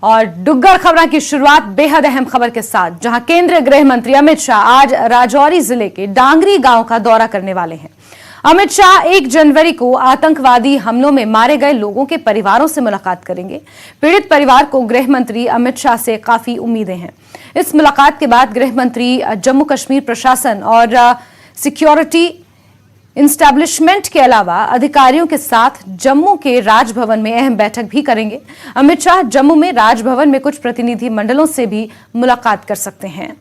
और डुग्गर खबरों की शुरुआत बेहद अहम खबर के साथ, जहां केंद्रीय गृह मंत्री अमित शाह आज राजौरी जिले के डांगरी गांव का दौरा करने वाले हैं। अमित शाह 1 जनवरी को आतंकवादी हमलों में मारे गए लोगों के परिवारों से मुलाकात करेंगे। पीड़ित परिवार को गृह मंत्री अमित शाह से काफी उम्मीदें हैं। इस मुलाकात के बाद गृह मंत्री जम्मू कश्मीर प्रशासन और सिक्योरिटी इंस्टैब्लिशमेंट के अलावा अधिकारियों के साथ जम्मू के राजभवन में अहम बैठक भी करेंगे। अमित शाह जम्मू में राजभवन में कुछ प्रतिनिधि मंडलों से भी मुलाकात कर सकते हैं।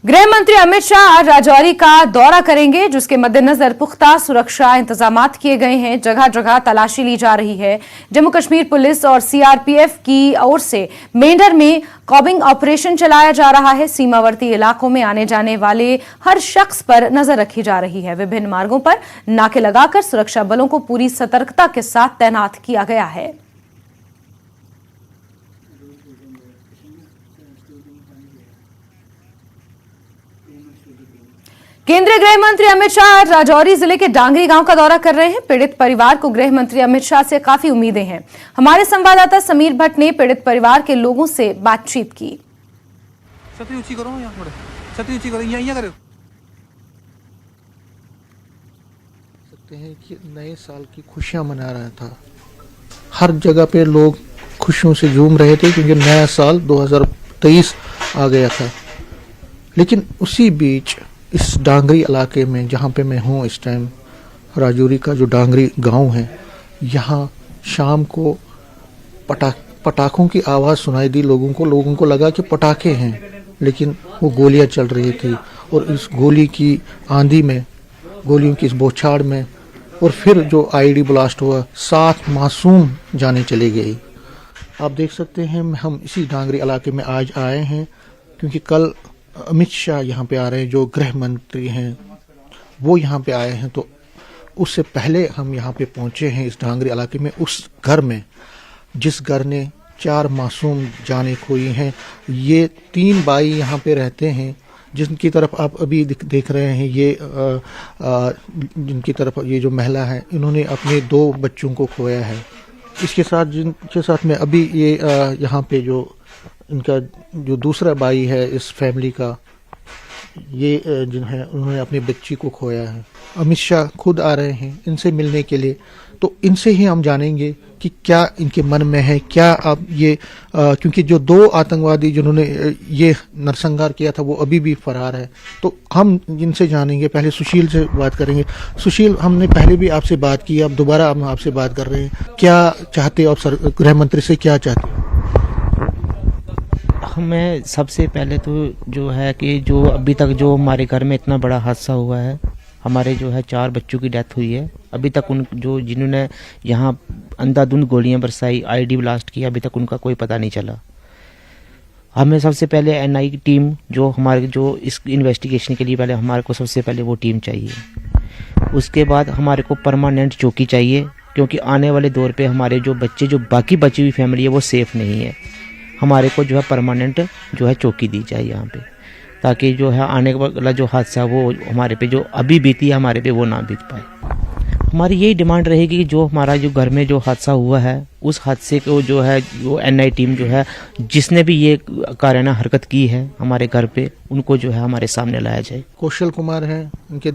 गृह मंत्री अमित शाह आज राजौरी का दौरा करेंगे, जिसके मद्देनजर पुख्ता सुरक्षा इंतजामात किए गए हैं। जगह जगह तलाशी ली जा रही है। जम्मू कश्मीर पुलिस और सीआरपीएफ की ओर से मेंढर में कॉबिंग ऑपरेशन चलाया जा रहा है। सीमावर्ती इलाकों में आने जाने वाले हर शख्स पर नजर रखी जा रही है। विभिन्न मार्गों पर नाके लगाकर सुरक्षा बलों को पूरी सतर्कता के साथ तैनात किया गया है। केंद्रीय गृह मंत्री अमित शाह आज राजौरी जिले के डांगरी गांव का दौरा कर रहे हैं। पीड़ित परिवार को गृह मंत्री अमित शाह से काफी उम्मीदें हैं। हमारे संवाददाता समीर भट्ट ने पीड़ित परिवार के लोगों से बातचीत की। ऊंची करो, ऊंची करो, यहाँ करो। सकते हैं कि नए साल की खुशियां मना रहा था। हर जगह पे लोग खुशियों से झूम रहे थे क्योंकि नया साल 2023 आ गया था। लेकिन उसी बीच इस डांगरी इलाके में जहाँ पे मैं हूँ इस टाइम, राजौरी का जो डांगरी गांव है, यहाँ शाम को पटाखों की आवाज़ सुनाई दी। लोगों को लगा कि पटाखे हैं, लेकिन वो गोलियां चल रही थी। और इस गोली की आंधी में, गोलियों की इस बौछार में, और फिर जो आईडी ब्लास्ट हुआ, 7 मासूम जाने चली गई। आप देख सकते हैं हम इसी डांगरी इलाके में आज आए हैं क्योंकि कल अमित शाह यहाँ पे आ रहे हैं, जो गृह मंत्री हैं वो यहाँ पे आए हैं। तो उससे पहले हम यहाँ पे पहुँचे हैं इस डांगरी इलाके में, उस घर में जिस घर ने 4 मासूम जानें खोई हैं। ये 3 भाई यहाँ पे रहते हैं, जिनकी तरफ आप अभी देख रहे हैं। ये जिनकी तरफ ये जो महिला है, इन्होंने अपने 2 बच्चों को खोया है। इसके साथ जिनके साथ में अभी ये यहाँ पे जो इनका जो दूसरा भाई है इस फैमिली का, ये जिन है उन्होंने अपनी बच्ची को खोया है। अमित शाह खुद आ रहे हैं इनसे मिलने के लिए, तो इनसे ही हम जानेंगे कि क्या इनके मन में है। क्या अब ये क्योंकि जो 2 आतंकवादी जिन्होंने ये नरसंहार किया था वो अभी भी फरार है, तो हम इनसे जानेंगे। पहले सुशील से बात करेंगे। सुशील, हमने पहले भी आपसे बात की, अब दोबारा हम आपसे बात कर रहे हैं। क्या चाहते हो आप गृह मंत्री से, क्या चाहते हो? मैं सबसे पहले तो जो है कि जो अभी तक जो हमारे घर में इतना बड़ा हादसा हुआ है, हमारे जो है 4 बच्चों की डेथ हुई है। अभी तक उन जो जिन्होंने यहाँ अंधाधुंध गोलियां बरसाई, आईडी ब्लास्ट किया, अभी तक उनका कोई पता नहीं चला। हमें सबसे पहले एनआई की टीम जो हमारे जो इस इन्वेस्टिगेशन के लिए पहले हमारे को सबसे पहले वो टीम चाहिए। उसके बाद हमारे को परमानेंट चौकी चाहिए, क्योंकि आने वाले दौर पे हमारे जो बच्चे, जो बाकी बची हुई फैमिली है, वो सेफ नहीं है। हमारे को जो है परमानेंट जो है चौकी दी जाए यहाँ पे, ताकि जो है आने वाला जो हादसा वो हमारे पे जो अभी बीती है हमारे पे वो ना बीत पाए। हमारी यही डिमांड रहेगी कि जो हमारा जो घर में जो हादसा हुआ है, उस हादसे को जो है वो एनआई टीम जो है जिसने भी ये काराना हरकत की है हमारे घर पे, उनको जो है हमारे सामने लाया जाए। कौशल कुमार है, उनके